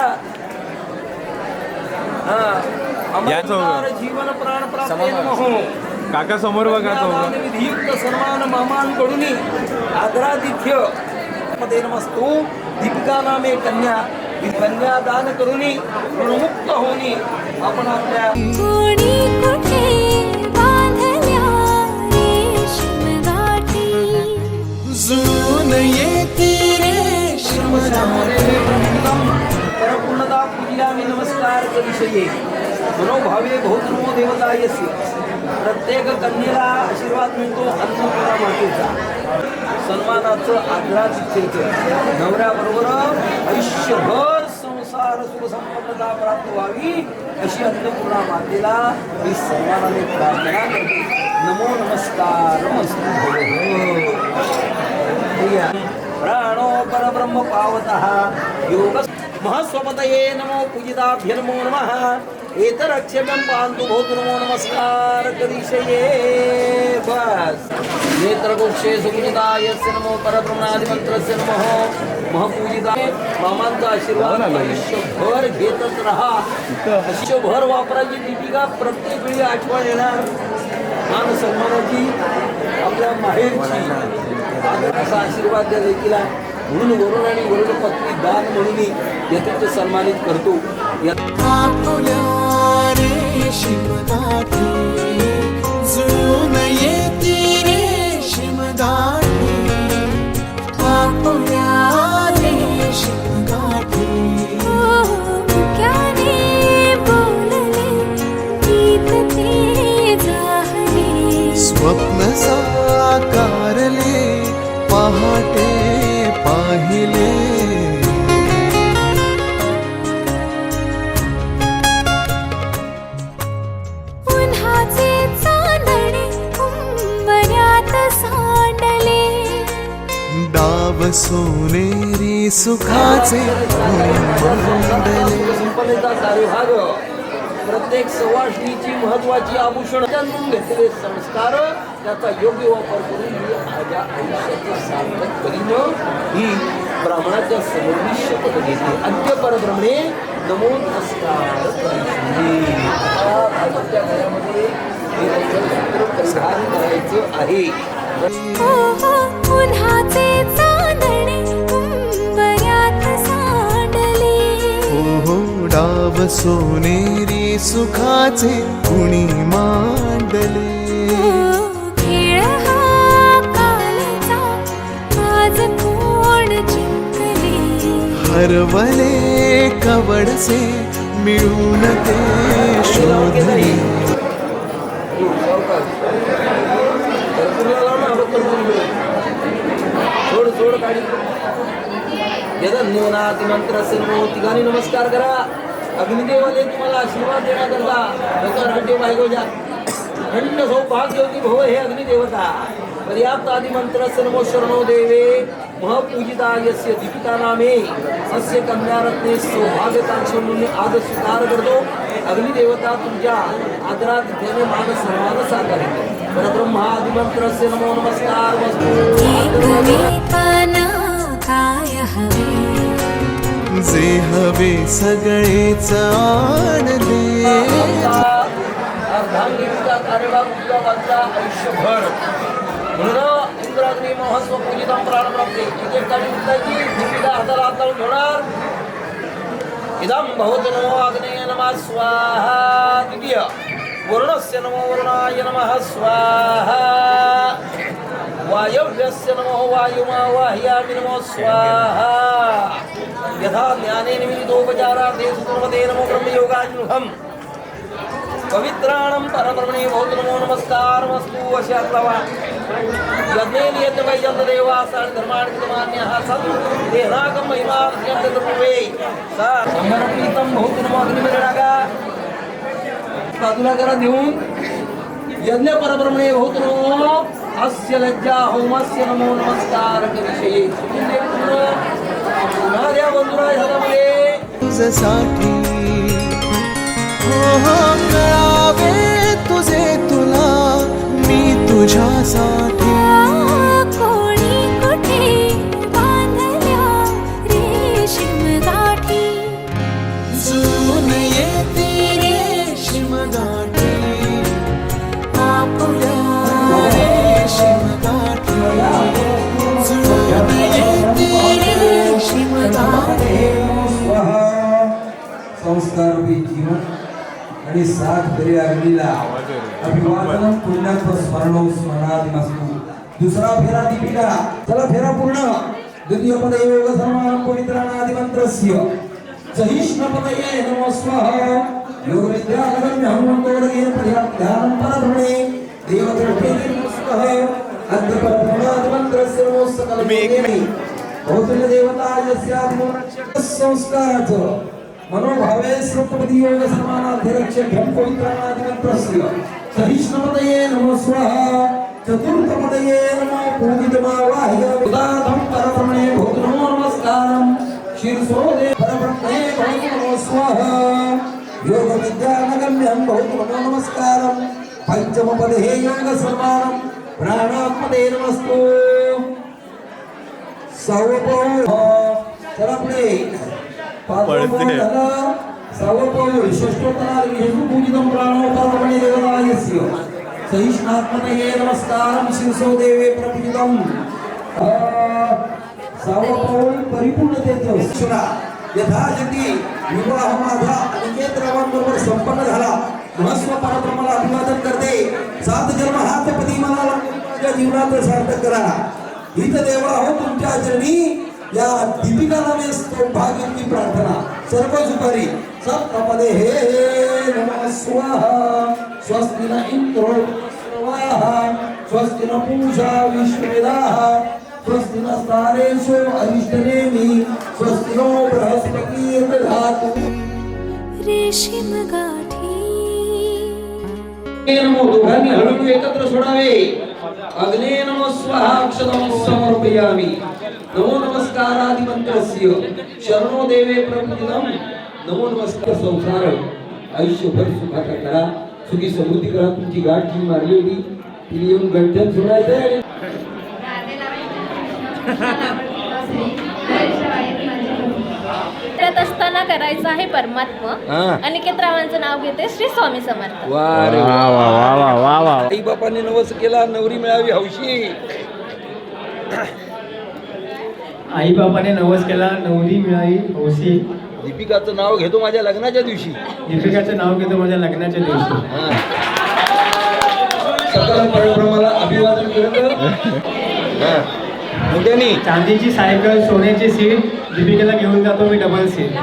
[SPEAKER 7] अमर जीवन प्राण प्राप्ते नमो
[SPEAKER 1] काका समोर बघा तो
[SPEAKER 7] विधियुक्त सन्मान मामांकडून आदरातिथ्य मध्ये नमस्तू दीपिका नामे कन्या कन्यादान करूनी ऋणमुक्त होनी आपण आपल्या
[SPEAKER 2] कोणी कुठे बांधल्या रेशीम गाठी
[SPEAKER 8] जुळून येती रेशीम
[SPEAKER 7] परपूर्णता पूजयामी नमस्कार करिष्ये मनोभावे बहुधर्मो देवता यस्य प्रत्येक कन्येला आशीर्वाद मिळतो अन्नपूर्णा मातेचा सन्मानाचं आदरातिथ्याचं नवऱ्याबरोबर आयुष्यभर संसार सुख संपन्नता प्राप्त व्हावी अशी अन्नपूर्णा मातेला मी सन्मानाने प्रार्थना करते नमो नमस्कार प्राणो परब्रह्म पावतः योग महस्वपतये नमो पूजिताभ्य नमो नमः एतरक्षम्यं पान्तु भवतु नमो नमस्कार करिष्ये बस नेत्रगोक्षे सुपूजिता यस्य नमो परब्रह्मादिमन्त्रस्य नमः महपूजिता मामांचा आशीर्वाद आयुष्यभर घेतच राहा आयुष्यभर वापरायची दीपिका प्रत्येक वेळी आठवण येणार मान सन्मानाची आपल्या माहेरची असा आशीर्वाद त्या लेकीला म्हणून वरून आणि वरून पत्नी दान म्हणून यथेच सन्मानित करतो
[SPEAKER 8] आपुल्या रेशीम गाठी जुळून येती रेशीम गाठी आपुल्या रेशीम गाठी
[SPEAKER 2] मुक्याने बोलले गीत ते जाहले
[SPEAKER 8] स्वप्न साकारले पहाटे पाहिले
[SPEAKER 2] उन्हाचे चांदणे उंबऱ्यात सांडले
[SPEAKER 8] डाव सोनेरी सुखाचे मंडले
[SPEAKER 7] संपन्नता कार्यभाग प्रत्येक सवाष्णीची महत्वाची आभूषण जाणून घेतलेले संस्कार त्याचा योग्य वापर करून ही माझ्या आयुष्याचे सार्थक करीन ही ब्राह्मणाच्या समोर शपथ घेते अद्य परब्रह्मणे नमो नमस्कार भाजपच्या घरामध्ये हे मंगलसूत्र परिधान करायचं आहे
[SPEAKER 2] हो हो उन्हाचे चांदणे उंबऱ्यात सांडले
[SPEAKER 8] हो डाव सोनेरी सुखाचे कुणी मांडले
[SPEAKER 2] खेळ हा कालचा आज कोण जिंकले
[SPEAKER 8] हरवले कवडसे मिळून ते शोधले
[SPEAKER 7] सोड सोड गाडी यदन्योनाति मंत्रस्य नमो तिघांनी नमस्कार करा. अग्निदेवाने तुम्हाला आशीर्वाद देण्याकरता डॉक्टर हंटे बायगोजा खंड सौभाग्यवती भव हे अग्निदेवता पर्याप्त आदि मंत्रस्य नमो शरणो देवे महपूजिता यस्य दीपिका नामे अस्य कन्यारत्ने सौभाग्यकांक्षी आज स्वीकार करतो. अग्निदेवता तुमच्या आदरातिथ्याने मान सन्मान साकार परब्रह्मा आदि मंत्रस्य नमो नमस्कार
[SPEAKER 2] एकमेकांना काय हवे
[SPEAKER 8] जे हवे सगळेच आणले
[SPEAKER 7] अर्धांगिनीचा कार्यभाग तुझा वाचा आयुष्यभर म्हणून इंद्राग्नी महस्व पूजितम प्राणप्राप्ते एक एक गाडी उठलायची दीपिका हाताला हात लावून ठेवणार. इदं भवतु नमो अग्नेय नमः स्वाहा. द्वितीय वरुणस्य नमो वरुणाय नमः स्वाहा. वायव्यस्य नमो वायुमावाह्यामि नमो स्वाहा. यथा ज्ञानेन विदितोपचारार्थे सुकृते नमो ब्रह्मयोगानुहम् पवित्राणं परब्रह्मणे भवतु नमो नमस्कारमस्तु असे अथवा यज्ञेन यज्ञवैजन्तदेवासान् धर्माणि कृतमान्यः सन् देहाकं महिमाध्यन्तपूर्वे सा समर्पितं भवतु नमो अग्निमिरणागा बाजूला करा देऊन यज्ञ परब्रह्मणे भवतु नमो अस्य लज्जा होमस्य नमो नमस्कार करिष्ये. पुन्हा द्या बंधुराय हातामध्ये
[SPEAKER 8] तुझसाठी हो कळावे तुझे तुला मी तुझ्यासाठी
[SPEAKER 2] कोणी कुठे बांधल्या रेशीम गाठी
[SPEAKER 8] जुळून येते रेशीम गाठी आपुल्या रेशीम गाठी जुळून येते रेशीम गाठी.
[SPEAKER 9] संस्कार जीवन आणि साथ दरे अग्नीला अभिवादन पुण्यात्म स्मरणो स्मरणादिमस्तु. दुसरा फेरा दीपिका चला फेरा पूर्ण. द्वितीय पद योग सन्मान पवित्राणादि मंत्रस्य सहिष्णुपतये नमो स्वाहा. योग विद्या अगम्य हनुमंतोरगेन पर्याप्त ध्यानं परब्रह्मणे देवदृष्टे नमस्कार. अद्य परब्रह्मादि मंत्रस्य नमो सकल देवी भौतिक देवता यस्यादि संस्काराचं मनोभावे सप्तपदी योग समानाध्यक्षभ्यं पवित्राणादिमन्त्रस्य सहिष्णुपतये नमो स्वाहा. चतुर्थपदये नमो पूजितमावाह्य उदातं परब्रह्मणे भवतु नमो नमस्कारं शीर्षोदे परब्रह्मणे भवतु नमो स्वाहा. योग विद्यानगम्यं भवतु नमो नमस्कारं पंचमपदे योग सन्मानं प्राणात्मने नमस्तु. सौपौ चला पुढे सवपौर षष्ठोत्तरार्ध पूजितं प्राणोपरमणे देवतायस्य सहिष्णात्मने नमस्कारं शिरसो देवे प्रपूजितं. सवपौर परिपूर्णतेचं शिरा यथाशक्ती विवाह माझा अनिकेत रावांबरोबर संपन्न झाला. महस्व परब्रह्माला अभिवादन करते. 7 जन्म हाच पदी मला तुमच्या जीवनात सार्थक करा. हित देवा हो तुमच्या चरणी या दीपिका नामे सौभाग्याची प्रार्थना. सर्व सुपारी सप्तपदे हे नमः स्वाहा. स्वस्ति न इंद्रो स्वाहा. स्वस्ति न पूषा विश्वेदाः. स्वस्ति न स्तारेषु अरिष्टनेमि. स्वस्ति नो बृहस्पति दधातु.
[SPEAKER 2] रेशीम गाठी
[SPEAKER 7] नमो दोघांनी हळूहळू एकत्र सोडावे. अग्ने नमः स्वाहा अक्षतं समर्पयामि. नमो नमस्कारादि मंत्रस्य शरणो देवे प्रपूजितं. नमो नमस्कार. संसार आयुष्यभर सुखाचा करा. सुखी समृद्धी करा. तुमची गाठ जी मारली होती ती येऊन गंठन सोडायचं.
[SPEAKER 10] करत असताना साधना करायचा आहे परमात्मा.
[SPEAKER 6] हा.
[SPEAKER 10] अनिकेत रावांचं नाव घेते श्री स्वामी समर्थ.
[SPEAKER 6] वा रे
[SPEAKER 1] वा वा वा वा वा वा.
[SPEAKER 6] आई बापाने नवस केला, नवरी मिळावी हौशी.
[SPEAKER 11] आई बापाने नवस केला, नवरी मिळाली हौशी.
[SPEAKER 6] दीपिकाचं नाव घेतो माझ्या लग्नाच्या दिवशी.
[SPEAKER 11] दीपिकाचं नाव घेतो माझ्या लग्नाच्या दिवशी.
[SPEAKER 6] सकल परिभ्रमाला अभिवादन करत मोठ्यानी
[SPEAKER 11] चांदीची सायकल, सोन्याची सीट, दीपिकेला घेऊन जातो मी डबल सीट.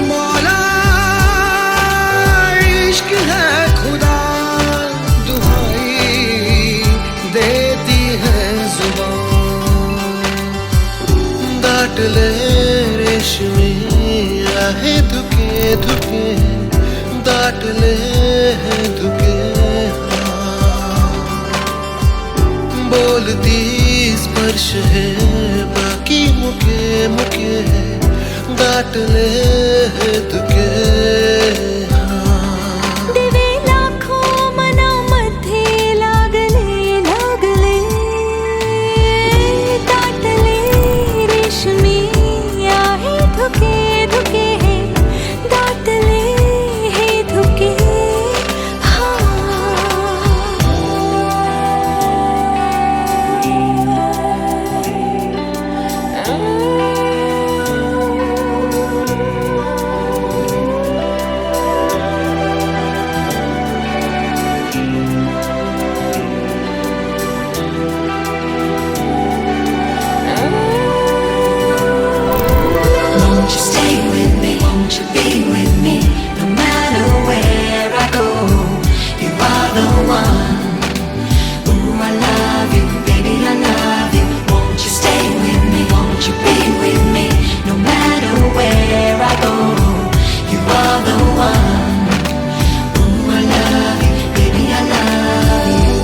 [SPEAKER 8] मौला इश्क है खुदा, दुहाई देती है जुबान. डांट ले रेशमी आहे धुके धुके, डांट ले धुके. बोलती स्पर्श है बाकी मुके मुके, डांट ले तुके.
[SPEAKER 2] दिवे लाखो मनामध्ये लागले लागले, दाटले रेशमी आहे धुके धुके, दाटले हे धुके.
[SPEAKER 12] Won't you stay with me? Won't you be with me? No matter where I go, you are the one. Ooh, I love you, baby, I love you. Won't you stay with me? Won't you be with me? No matter where I go, you are the one. Ooh, I love you, baby, I love you.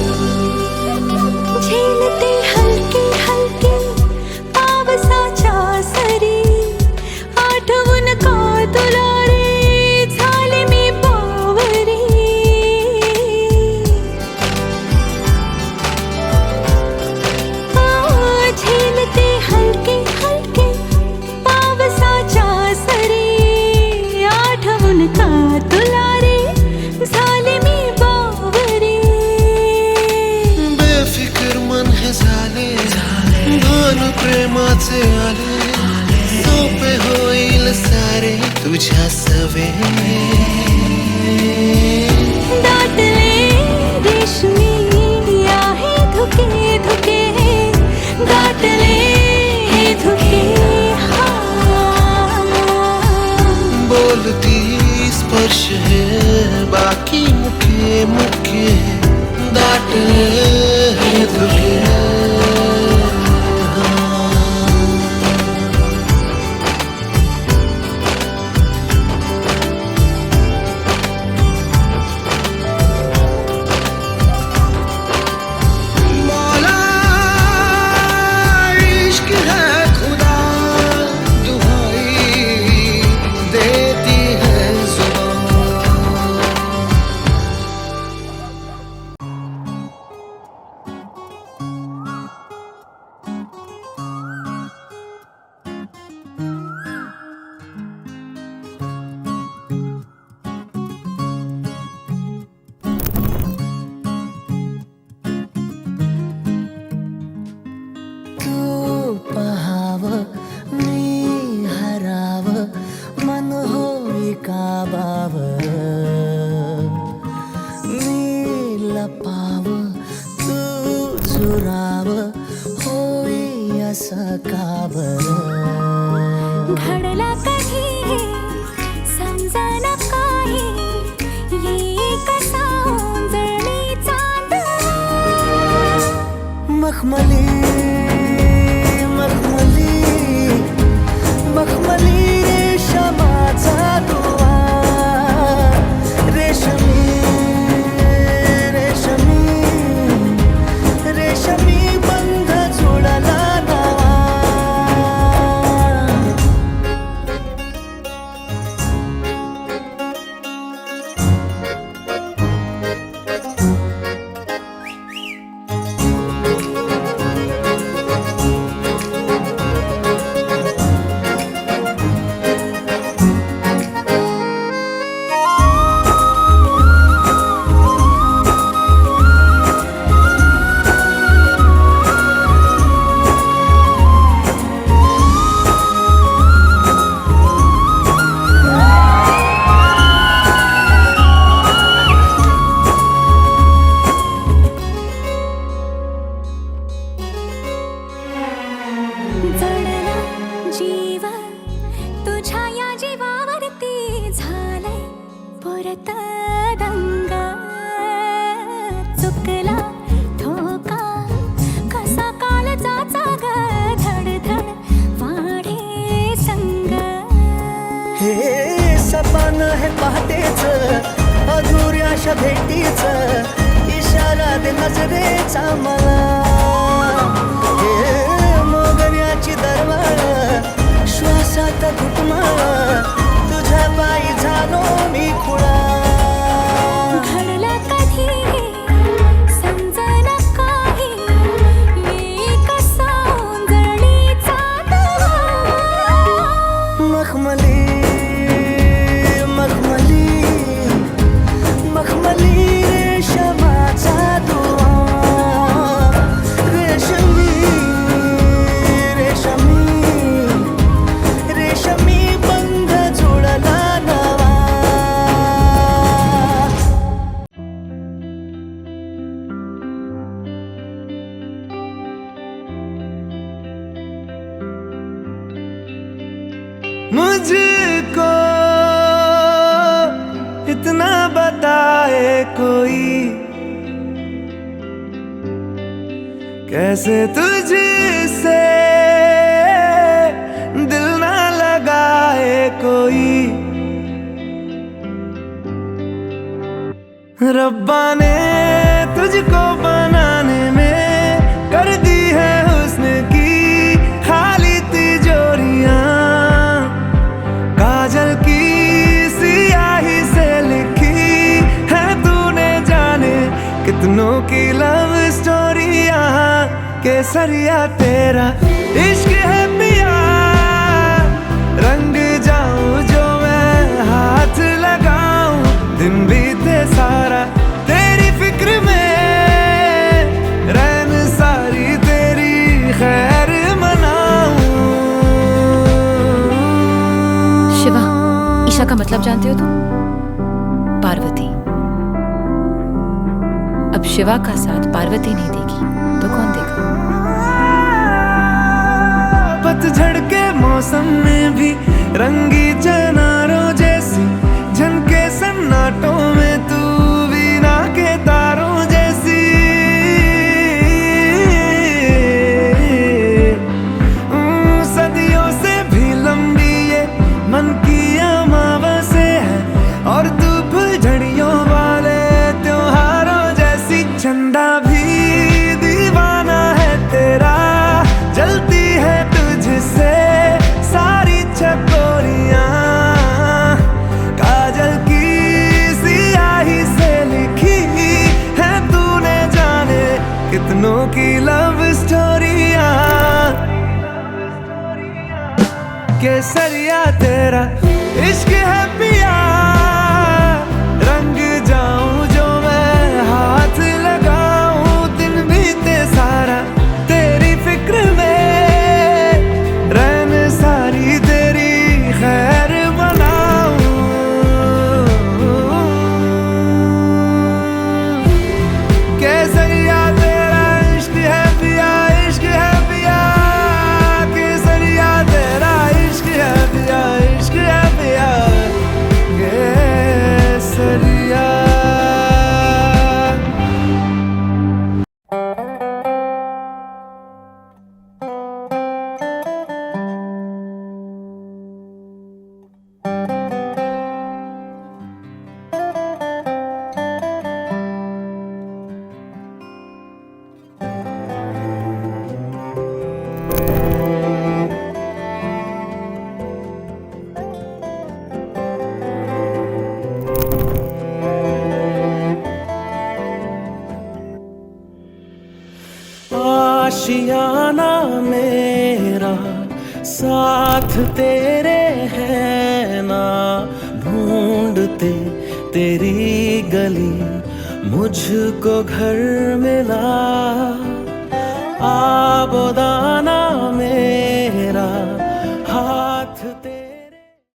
[SPEAKER 2] झेलते हलके हलके पावसाच्या सरी, आठवून का तुला रे झाले मी बावरी. झेलते हलके हलके पावसाच्या सरी, आठवून का तुला रे झाले मी बावरी.
[SPEAKER 8] बेफिकर मन हे झाले, भान प्रेमाचे आले. सोपे होईल सारे तुझ्या सवे.
[SPEAKER 2] दाटले रेशमी आहे धुके धुके, दाटले हे धुके.
[SPEAKER 8] बोलती स्पर्श है बाकी मुके मुके, डांट ले तुके. मौला इश्क है खुदा, दुहाई देती है जुबान. तू पहाव मी हराव, मन होई काबाव. मी लपाव तू चुराव, होई असं का बरं.
[SPEAKER 2] घडला कधी हे समजना काही, ये कसा ओंजळली चांद.
[SPEAKER 8] मखमली मखमली मखमली रेशमाचा दुवा, रेशमी रेशमी
[SPEAKER 2] परत दंग चुकला धोका कसा काळजाचा ग धडधड वाढे संग
[SPEAKER 8] हे सपान हे पहाटेच अधुऱ्याशा भेटीच इशारा दे नजरेचा मला हे मोगऱ्याची दरवाळ श्वासात घुटमाळ तुझ्या पायी झालो मी खुळा
[SPEAKER 2] घडलं कधी समजना काही एक सौंदर्याचा दवा
[SPEAKER 8] मखमली मखमली मखमली रेशमाचा दुआ रेशमी रेशमी रेशमी बंध जुळला नवा मुझको इतना बताए कोई कैसे तुझसे दिल ना लगाए कोई रब्बा ने तुझको बनाने में कर दी है हुस्न की खाली तिजोरियां काजल की सियाही से लिखी है तूने जाने कितनों की लव स्टोरियां केसरिया तेरा इश्क है पिया रंग जाऊं जो मैं हाथ लगाऊं दिन बीते सारा तेरी फिक्र में रैन सारी तेरी खैर मनाऊं
[SPEAKER 5] शिवा, ईशा का मतलब जानते हो तुम? पार्वती। अब शिवा का साथ पार्वती नहीं देगी तो कौन देगा?
[SPEAKER 8] पतझड़ के मौसम में भी रंगी चनारों जैसी झनके सन्नाटों में तू वीणा के तारों जैसी सदियों से भी लंबी ये मन की अमावस्या है और तू फुलझड़ियों वाले त्योहारों जैसी चंदा भी दीवाना है तेरा जलती है तुझसे सारी चकोरियां काजल की सियाही से लिखी है तूने जाने कितनों की लव स्टोरियां केसरिया तेरा इश्क है पिया रंग जाऊं जो मैं हाथ लगाऊं दिन बीते सारा तेरी फिक्र में रैन सारी तेरी खैर बनाऊं केसरिया तेरा इश्क है पिया केसरिया तेरा इश्क है पिया केसरिया आशियाना मेरा साथ तेरे है ना ढूंढते तेरी गली मुझको घर मिला